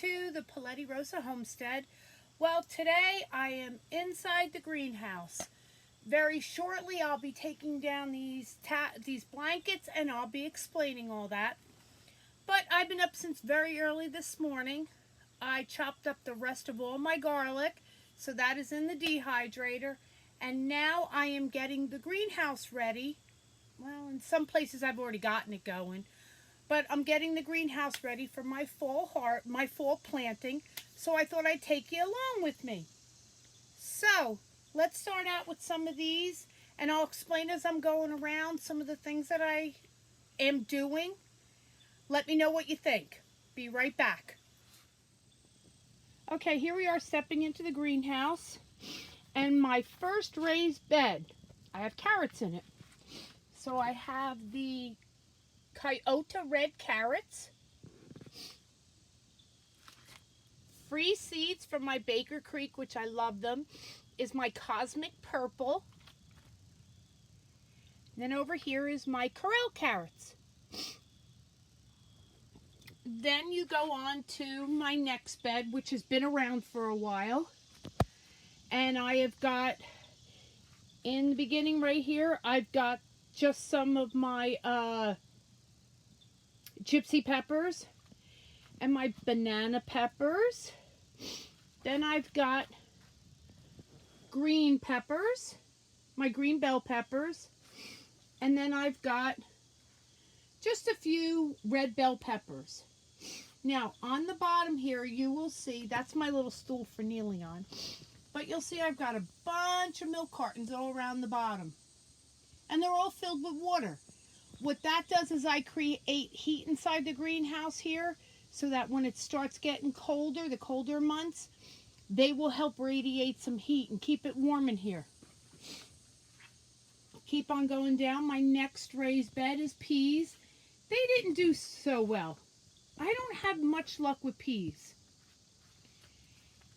to the Polettirosa Homestead. Well, today I am inside the greenhouse. Very shortly I'll be taking down these blankets and I'll be explaining all that. But I've been up since very early this morning. I chopped up the rest of all my garlic, so that is in the dehydrator. And now I am getting the greenhouse ready. Well, in some places I've already gotten it going. But I'm getting the greenhouse ready for my fall planting, so I thought I'd take you along with me. So, let's start out with some of these, and I'll explain as I'm going around some of the things that I am doing. Let me know what you think. Be right back. Okay, here we are stepping into the greenhouse, and my first raised bed, I have carrots in it. So I have the Kyoto Red Carrots, free seeds from my Baker Creek, which I love them, is my Cosmic Purple. And then over here is my Corral carrots. Then you go on to my next bed, which has been around for a while. And I have got, in the beginning right here, I've got just some of my gypsy peppers and my banana peppers. Then I've got green peppers, my green bell peppers, and then I've got just a few red bell peppers. Now on the bottom here you will see, that's my little stool for kneeling on, but you'll see I've got a bunch of milk cartons all around the bottom, and they're all filled with water. What that does is I create heat inside the greenhouse here, so that when it starts getting colder, the colder months, they will help radiate some heat and keep it warm in here. Keep on going down. My next raised bed is peas. They didn't do so well. I don't have much luck with peas.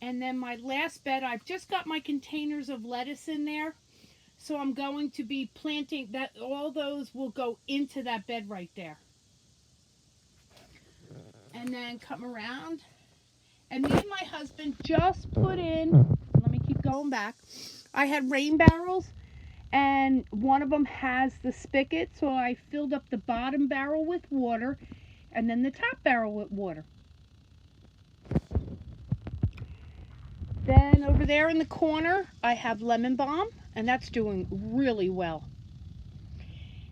And then my last bed, I've just got my containers of lettuce in there. So I'm going to be planting that, all those will go into that bed right there. And then come around. And me and my husband just put in, let me keep going back. I had rain barrels, and one of them has the spigot. So I filled up the bottom barrel with water and then the top barrel with water. Then over there in the corner, I have lemon balm, and that's doing really well.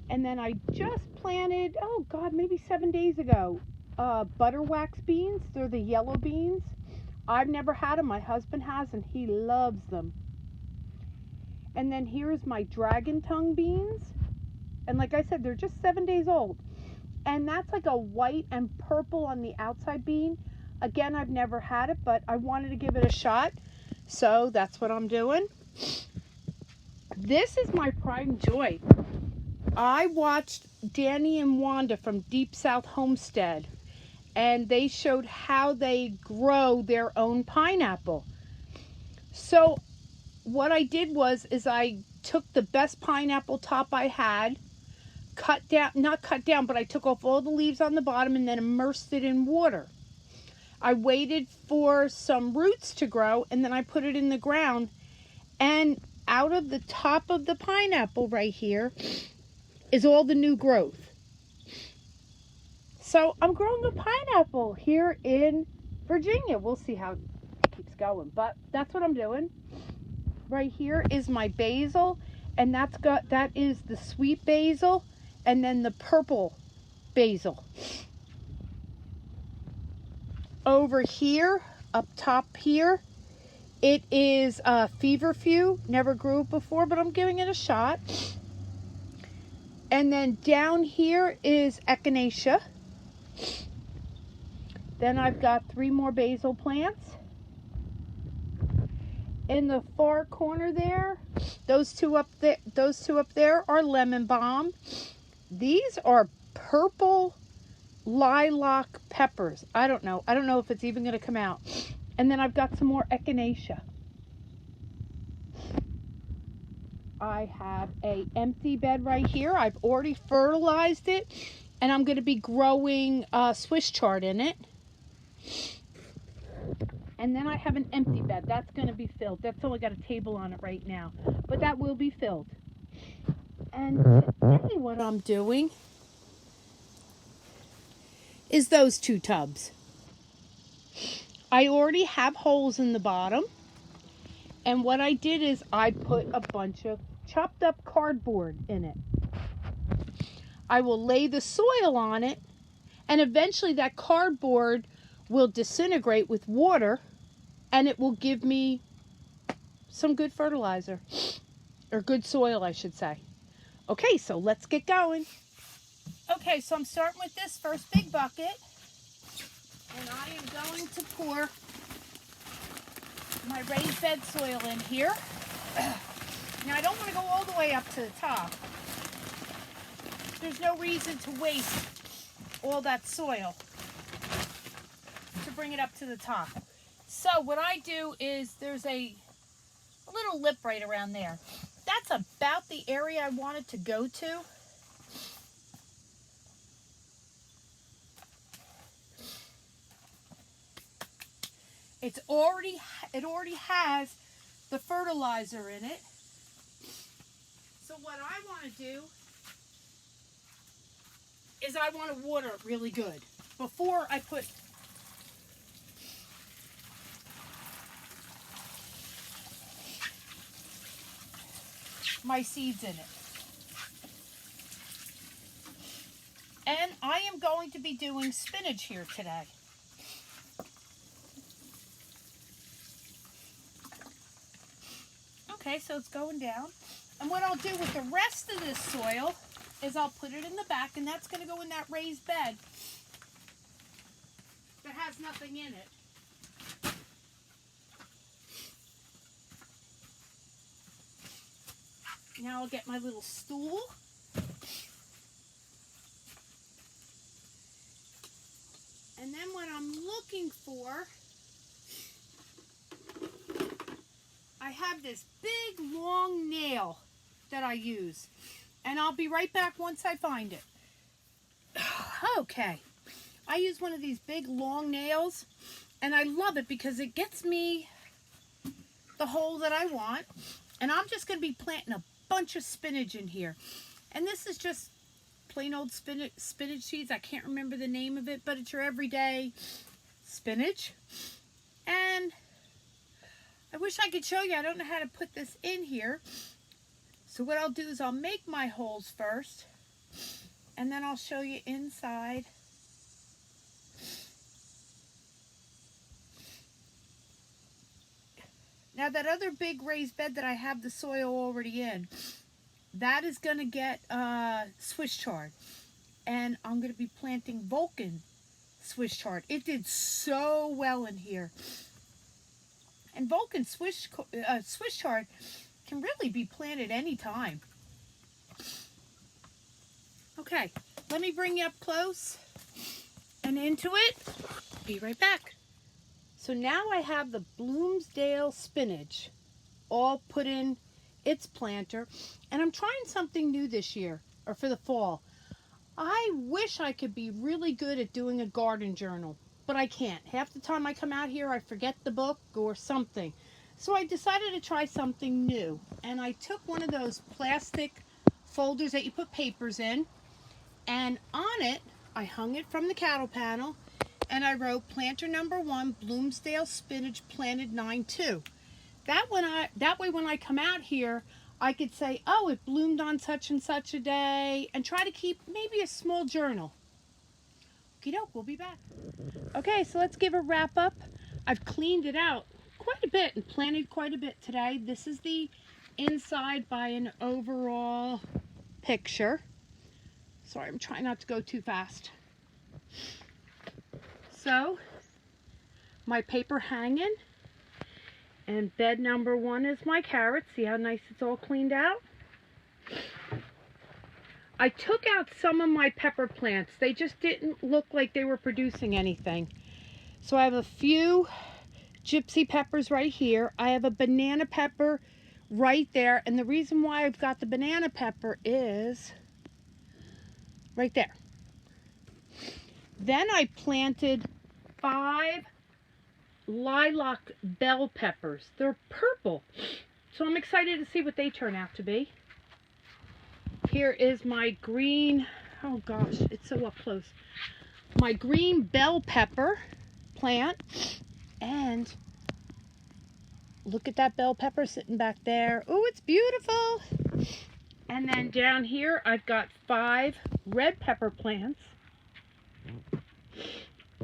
And then I just planted, oh God, maybe 7 days ago, butter wax beans. They're the yellow beans. I've never had them. My husband has, and he loves them. And then here's my dragon tongue beans. And like I said, they're just 7 days old. And that's like a white and purple on the outside bean. Again, I've never had it, but I wanted to give it a shot. So that's what I'm doing. This is my pride and joy. I watched Danny and Wanda from Deep South Homestead, and they showed how they grow their own pineapple. So what I did was I took the best pineapple top I had, not cut down, but I took off all the leaves on the bottom and then immersed it in water. I waited for some roots to grow, and then I put it in the ground, and out of the top of the pineapple right here is all the new growth. So I'm growing a pineapple here in Virginia. We'll see how it keeps going, but that's what I'm doing. Right here is my basil, and that is the sweet basil, and then the purple basil. Over here, up top here, it is feverfew. Never grew it before, but I'm giving it a shot. And then down here is echinacea. Then I've got 3 more basil plants. In the far corner there, those two up there are lemon balm. These are purple lilac peppers. I don't know if it's even going to come out. And then I've got some more echinacea. I have a empty bed right here. I've already fertilized it, and I'm going to be growing Swiss chard in it. And then I have an empty bed. That's going to be filled. That's only got a table on it right now. But that will be filled. And today what I'm doing is those 2 tubs. I already have holes in the bottom. And what I did is I put a bunch of chopped up cardboard in it. I will lay the soil on it, and eventually that cardboard will disintegrate with water, and it will give me some good fertilizer, or good soil, I should say. Okay, so let's get going. Okay, so I'm starting with this first big bucket, and I am going to pour my raised bed soil in here. Now, I don't want to go all the way up to the top. There's no reason to waste all that soil to bring it up to the top. So what I do is there's a little lip right around there. That's about the area I want it to go to. It already has the fertilizer in it. So what I want to do is I want to water it really good before I put my seeds in it. And I am going to be doing spinach here today. Okay, so it's going down. And what I'll do with the rest of this soil is I'll put it in the back, and that's going to go in that raised bed that has nothing in it. Now I'll get my little stool. And then what I'm looking for, I have this big long nail that I use. And I'll be right back once I find it. Okay. I use one of these big long nails, and I love it because it gets me the hole that I want. And I'm just going to be planting a bunch of spinach in here. And this is just plain old spinach seeds. I can't remember the name of it, but it's your everyday spinach. And I wish I could show you. I don't know how to put this in here. So what I'll do is I'll make my holes first, and then I'll show you inside. Now that other big raised bed that I have the soil already in, that is going to get Swiss chard. And I'm going to be planting Vulcan Swiss chard. It did so well in here. And Vulcan Swiss chard can really be planted anytime. Okay, let me bring you up close and into it. Be right back. So now I have the Bloomsdale spinach all put in its planter, and I'm trying something new this year, or for the fall. I wish I could be really good at doing a garden journal, but I can't. Half the time I come out here, I forget the book or something. So I decided to try something new, and I took one of those plastic folders that you put papers in, and on it, I hung it from the cattle panel, and I wrote planter number 1, Bloomsdale spinach planted 9-2. That way when I come out here, I could say, oh, it bloomed on such and such a day, and try to keep maybe a small journal. Okie doke, we'll be back. Okay, so let's give a wrap up. I've cleaned it out quite a bit and planted quite a bit today. This is the inside by an overall picture. Sorry, I'm trying not to go too fast. So, my paper hanging, and bed number 1 is my carrots. See how nice it's all cleaned out? I took out some of my pepper plants. They just didn't look like they were producing anything. So I have a few gypsy peppers right here. I have a banana pepper right there. And the reason why I've got the banana pepper is right there. Then I planted 5 lilac bell peppers. They're purple. So I'm excited to see what they turn out to be. Here is my green, oh gosh, it's so up close. My green bell pepper plant. And look at that bell pepper sitting back there. Oh, it's beautiful. And then down here, I've got 5 red pepper plants.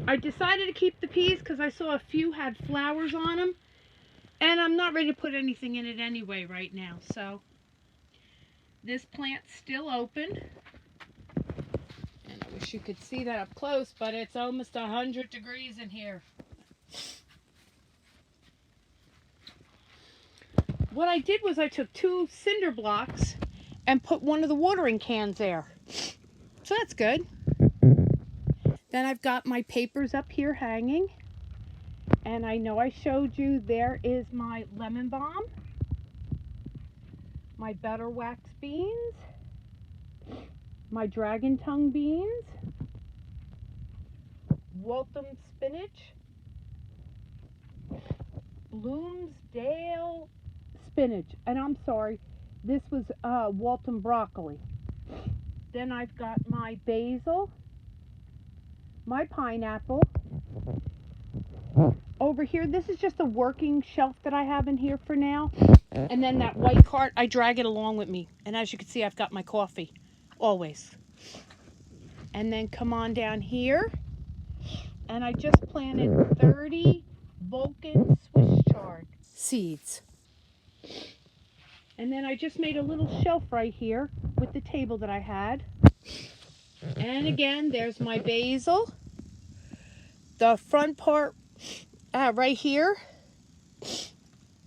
I decided to keep the peas because I saw a few had flowers on them. And I'm not ready to put anything in it anyway right now. So this plant's still open. And I wish you could see that up close, but it's almost 100 degrees in here. What I did was I took 2 cinder blocks and put one of the watering cans there. So that's good. Then I've got my papers up here hanging. And I know I showed you, there is my lemon balm, my butter wax beans, my dragon tongue beans, Waltham spinach, Bloomsdale spinach, and I'm sorry, this was Waltham broccoli. Then I've got my basil, my pineapple. Over here, this is just a working shelf that I have in here for now. And then that white cart, I drag it along with me. And as you can see, I've got my coffee, always. And then come on down here. And I just planted 30 Vulcan Swiss chard seeds. And then I just made a little shelf right here with the table that I had. And again, there's my basil. The front part right here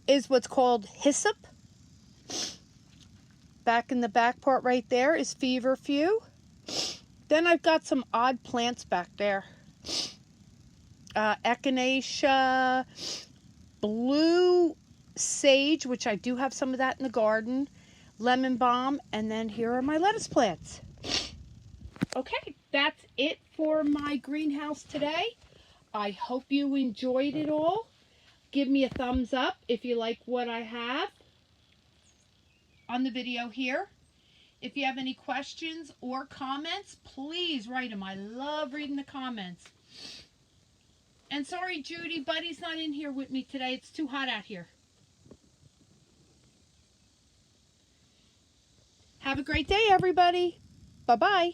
is what's called hyssop. Back in the back part right there is feverfew. Then I've got some odd plants back there. Echinacea, blue sage, which I do have some of that in the garden, lemon balm, and then here are my lettuce plants. Okay, that's it for my greenhouse today. I hope you enjoyed it all. Give me a thumbs up if you like what I have on the video here. If you have any questions or comments, please write them. I love reading the comments. And sorry, Judy, Buddy's not in here with me today. It's too hot out here. Have a great day, everybody. Bye-bye.